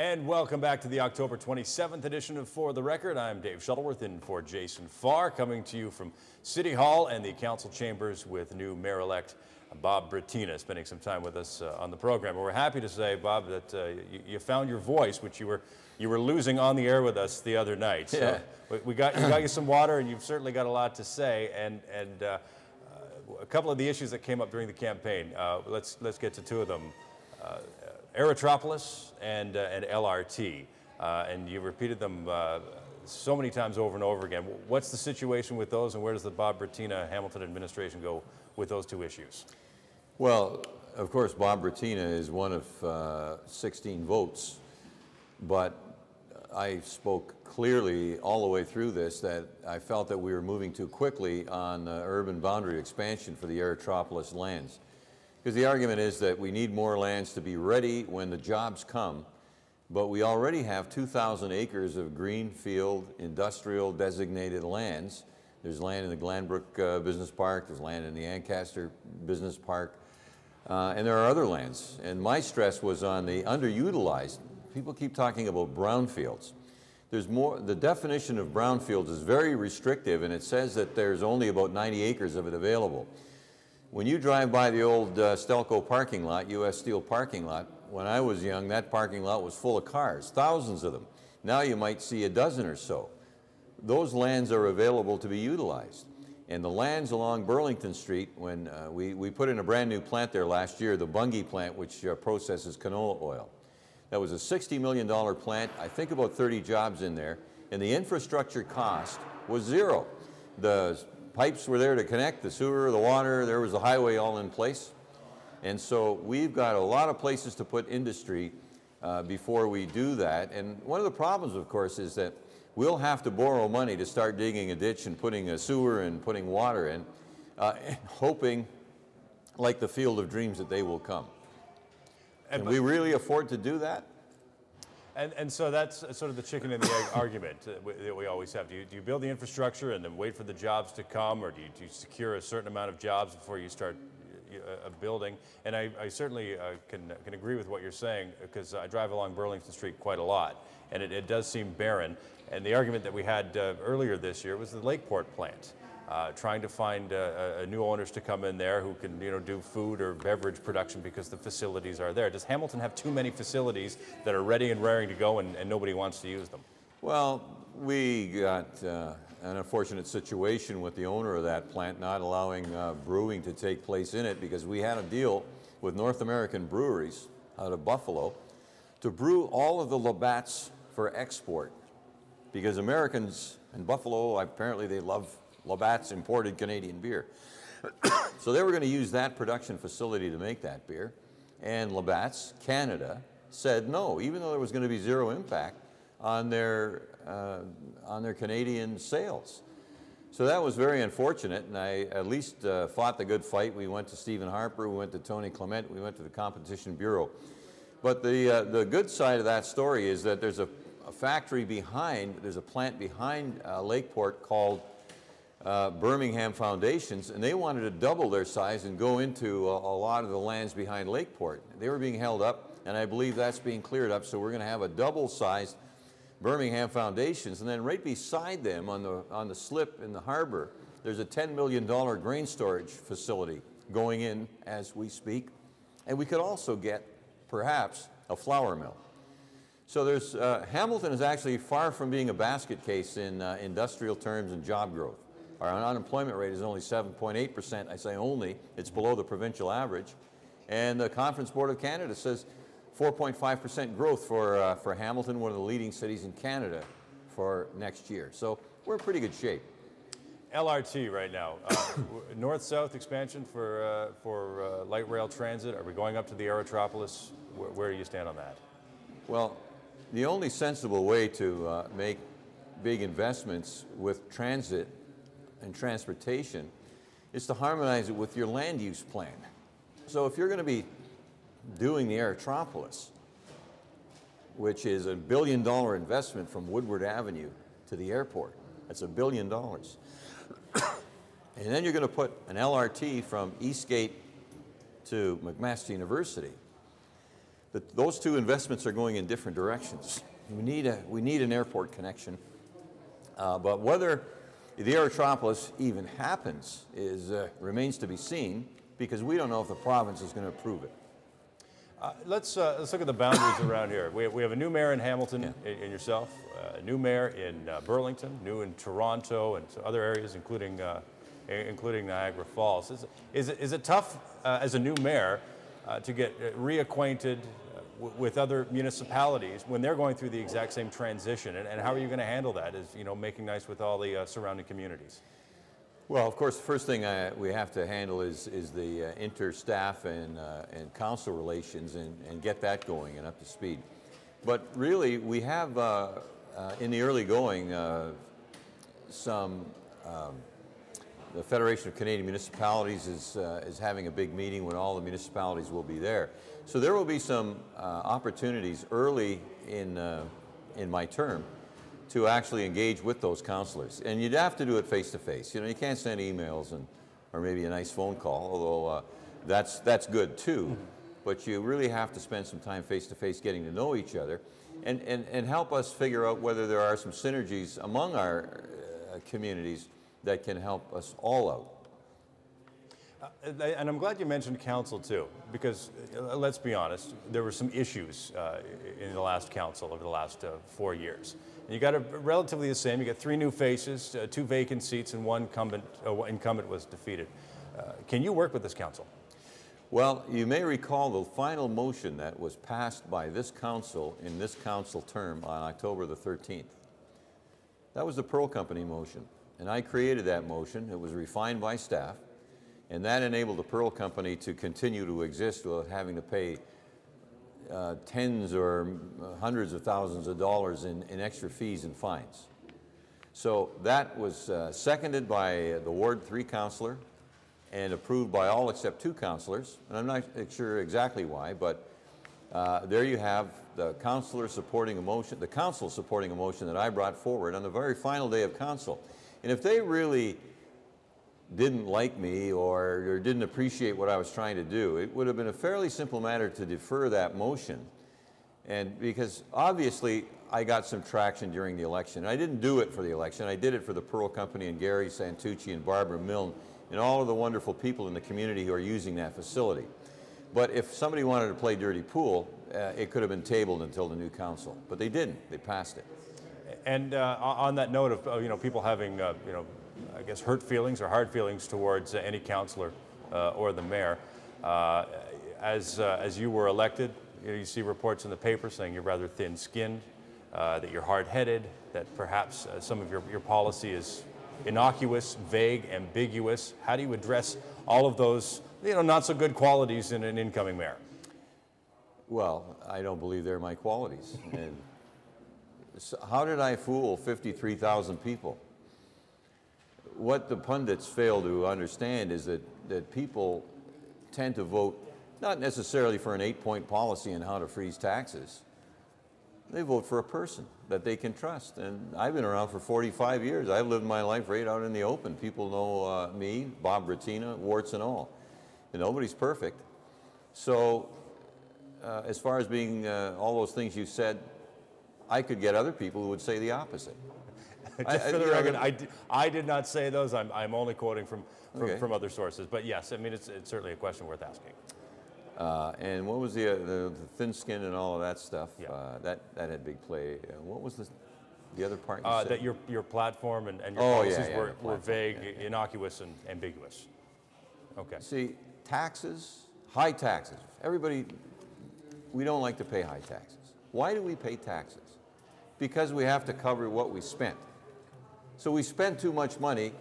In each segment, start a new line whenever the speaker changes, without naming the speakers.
And welcome back to the October 27th edition of For the Record. I'm Dave Shuttleworth in for Jason Farr, coming to you from City Hall and the council chambers with new Mayor-elect Bob Bratina spending some time with us on the program. And we're happy to say, Bob, that you found your voice, which you were losing on the air with us the other night. So we got you some water, and you've certainly got a lot to say. And a couple of the issues that came up during the campaign. Let's get to two of them. Aerotropolis and LRT, and you repeated them so many times over and over again. What's the situation with those, and where does the Bob Bratina Hamilton administration go with those two issues?
Well, of course, Bob Bratina is one of 16 votes, but I spoke clearly all the way through this that I felt that we were moving too quickly on urban boundary expansion for the Aerotropolis lands. Because the argument is that we need more lands to be ready when the jobs come, but we already have 2,000 acres of greenfield industrial designated lands. There's land in the Glanbrook Business Park, there's land in the Ancaster Business Park, and there are other lands. And my stress was on the underutilized. People keep talking about brownfields. There's more, the definition of brownfields is very restrictive, and it says that there's only about 90 acres of it available. When you drive by the old Stelco parking lot, U.S. Steel parking lot, when I was young, that parking lot was full of cars, thousands of them. Now you might see a dozen or so. Those lands are available to be utilized. And the lands along Burlington Street, when we put in a brand new plant there last year, the Bunge plant, which processes canola oil. That was a $60 million plant, I think about 30 jobs in there, and the infrastructure cost was zero. The pipes were there to connect, the sewer, the water, there was a highway all in place. And so we've got a lot of places to put industry before we do that. And one of the problems, of course, is that we'll have to borrow money to start digging a ditch and putting a sewer and putting water in, hoping, like the Field of Dreams, that they will come. Can we really afford to do that?
And so that's sort of the chicken and the egg argument that we always have. Do you build the infrastructure and then wait for the jobs to come, or do you secure a certain amount of jobs before you start building? And I certainly can agree with what you're saying, because I drive along Burlington Street quite a lot, and it does seem barren. And the argument that we had earlier this year was the Lakeport plant. Trying to find new owners to come in there who can, do food or beverage production because the facilities are there. Does Hamilton have too many facilities that are ready and raring to go, and nobody wants to use them?
Well, we got an unfortunate situation with the owner of that plant not allowing brewing to take place in it, because we had a deal with North American breweries out of Buffalo to brew all of the Labatts for export, because Americans in Buffalo, apparently they love Labatt's imported Canadian beer. So they were going to use that production facility to make that beer, and Labatt's Canada said no, even though there was going to be zero impact on their Canadian sales. So that was very unfortunate, and I at least fought the good fight. We went to Stephen Harper, we went to Tony Clement, we went to the Competition Bureau. But the good side of that story is that there's a factory behind, there's a plant behind Lakeport called Birmingham Foundations, and they wanted to double their size and go into a lot of the lands behind Lakeport. They were being held up, and I believe that's being cleared up, so we're going to have a double-sized Birmingham Foundations, and then right beside them on the slip in the harbor, there's a $10 million grain storage facility going in as we speak, and we could also get, perhaps, a flour mill. So there's, Hamilton is actually far from being a basket case in industrial terms and job growth. Our unemployment rate is only 7.8%. I say only, it's below the provincial average. And the Conference Board of Canada says 4.5% growth for Hamilton, one of the leading cities in Canada for next year. So we're in pretty good shape.
LRT right now, north-south expansion for light rail transit. Are we going up to the Aerotropolis? Where do you stand on that?
Well, the only sensible way to make big investments with transit and transportation is to harmonize it with your land use plan. So if you're going to be doing the Aerotropolis, which is a $1 billion investment from Woodward Avenue to the airport, that's $1 billion. And then you're going to put an LRT from Eastgate to McMaster University. those two investments are going in different directions. We need an airport connection, but whether the Aerotropolis even happens remains to be seen, because we don't know if the province is going to approve it.
Let's look at the boundaries around here. We have a new mayor in Hamilton, in yourself, a new mayor in Burlington, new in Toronto, and other areas, including Niagara Falls. Is it tough as a new mayor to get reacquainted with other municipalities when they're going through the exact same transition? And how are you going to handle that? Is making nice with all the surrounding communities?
Well, of course, the first thing we have to handle is the inter-staff and council relations and get that going and up to speed. But really, we have in the early going the Federation of Canadian Municipalities is having a big meeting when all the municipalities will be there. So there will be some opportunities early in my term to actually engage with those councillors. And you'd have to do it face-to-face. You can't send emails or maybe a nice phone call, although that's good too. But you really have to spend some time face-to-face getting to know each other and help us figure out whether there are some synergies among our communities that can help us all out.
And I'm glad you mentioned council too, because let's be honest, there were some issues in the last council over the last 4 years. And you got it relatively the same. You got 3 new faces, 2 vacant seats, and one incumbent was defeated. Can you work with this council?
Well, you may recall the final motion that was passed by this council in this council term on October the 13th. That was the Pearl Company motion, and I created that motion. It was refined by staff, and that enabled the Pearl Company to continue to exist without having to pay tens or hundreds of thousands of dollars in extra fees and fines. So that was seconded by the Ward 3 councillor and approved by all except 2 councillors, and I'm not sure exactly why, but there you have the councillor supporting a motion, the council supporting a motion that I brought forward on the very final day of council. And if they really didn't like me or didn't appreciate what I was trying to do, it would have been a fairly simple matter to defer that motion. And because obviously I got some traction during the election. I didn't do it for the election. I did it for the Pearl Company and Gary Santucci and Barbara Milne and all of the wonderful people in the community who are using that facility. But if somebody wanted to play dirty pool, it could have been tabled until the new council. But they didn't. They passed it. And
on that note of people having I guess hurt feelings or hard feelings towards any councillor or the mayor, as you were elected, you see reports in the paper saying you're rather thin-skinned, that you're hard-headed, that perhaps some of your policy is innocuous, vague, ambiguous. How do you address all of those not so good qualities in an incoming mayor?
Well, I don't believe they're my qualities. And so how did I fool 53,000 people? What the pundits fail to understand is that people tend to vote not necessarily for an 8-point policy on how to freeze taxes. They vote for a person that they can trust. And I've been around for 45 years. I've lived my life right out in the open. People know me, Bob Bratina, warts and all. And nobody's perfect. So as far as being all those things you said, I could get other people who would say the opposite.
Just for the record, I did not say those. I'm only quoting from other sources. But yes, I mean, it's certainly a question worth asking.
And what was the thin skin and all of that stuff?
Yeah.
That had big play. What was the other part?
That your platform and your policies were vague, innocuous, and ambiguous. Okay.
See, taxes, high taxes. Everybody, we don't like to pay high taxes. Why do we pay taxes? Because we have to cover what we spent. So we spend too much money,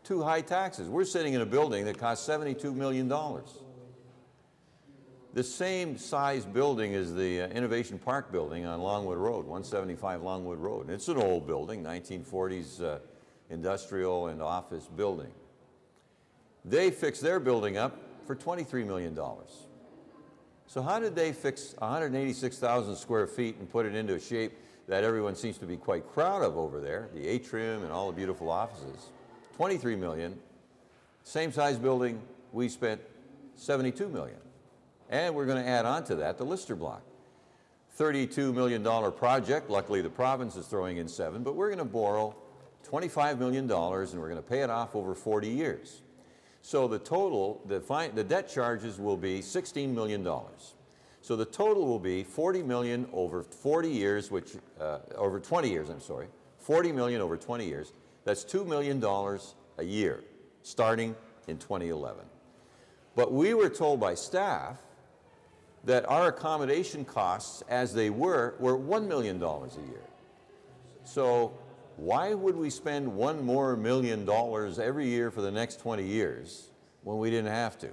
too high taxes. We're sitting in a building that costs $72 million. The same size building as the Innovation Park building on Longwood Road, 175 Longwood Road. It's an old building, 1940s industrial and office building. They fixed their building up for $23 million. So how did they fix 186,000 square feet and put it into a shape that everyone seems to be quite proud of over there, the atrium and all the beautiful offices? 23 million. Same size building, we spent 72 million. And we're going to add on to that the Lister Block. $32 million project. Luckily, the province is throwing in 7, but we're going to borrow $25 million, and we're going to pay it off over 40 years. So the total, the debt charges will be $16 million. So the total will be $40 million over 40 years, which, over 20 years, I'm sorry. $40 million over 20 years. That's $2 million a year, starting in 2011. But we were told by staff that our accommodation costs, as they were $1 million a year. So why would we spend $1 more million every year for the next 20 years when we didn't have to?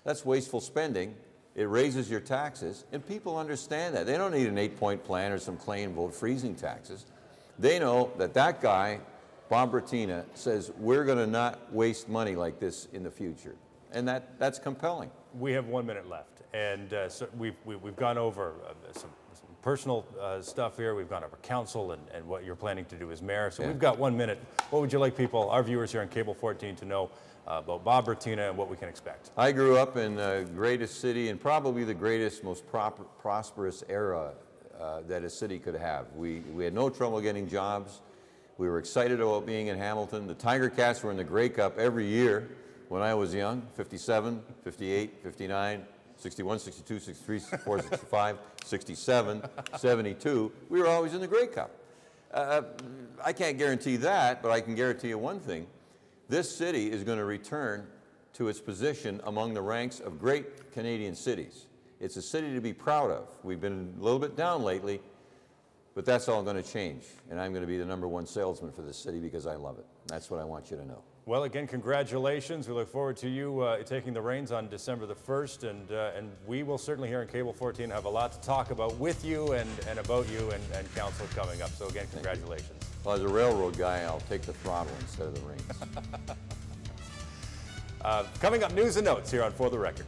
That's wasteful spending. It raises your taxes, and people understand that. They don't need an 8-point plan or some claim vote freezing taxes. They know that that guy, Bob Bratina, says we're going to not waste money like this in the future. And that's compelling.
We have 1 minute left, and so we've gone over some personal stuff here. We've gone over council and what you're planning to do as mayor. So we've got 1 minute. What would you like people, our viewers here on Cable 14, to know about Bob Bratina and what we can expect?
I grew up in the greatest city and probably the greatest, most prosperous era that a city could have. We had no trouble getting jobs. We were excited about being in Hamilton. The Tiger Cats were in the Grey Cup every year when I was young, 57, 58, 59, 61, 62, 63, 64, 65, 67, 72. We were always in the Grey Cup. I can't guarantee that, but I can guarantee you one thing. This city is going to return to its position among the ranks of great Canadian cities. It's a city to be proud of. We've been a little bit down lately, but that's all going to change. And I'm going to be the #1 salesman for this city because I love it. That's what I want you to know.
Well, again, congratulations. We look forward to you taking the reins on December the 1st, and we will certainly here on Cable 14 have a lot to talk about with you and about you and council coming up. So again, congratulations.
Well, as a railroad guy, I'll take the throttle instead of the reins.
Coming up, news and notes here on For the Record.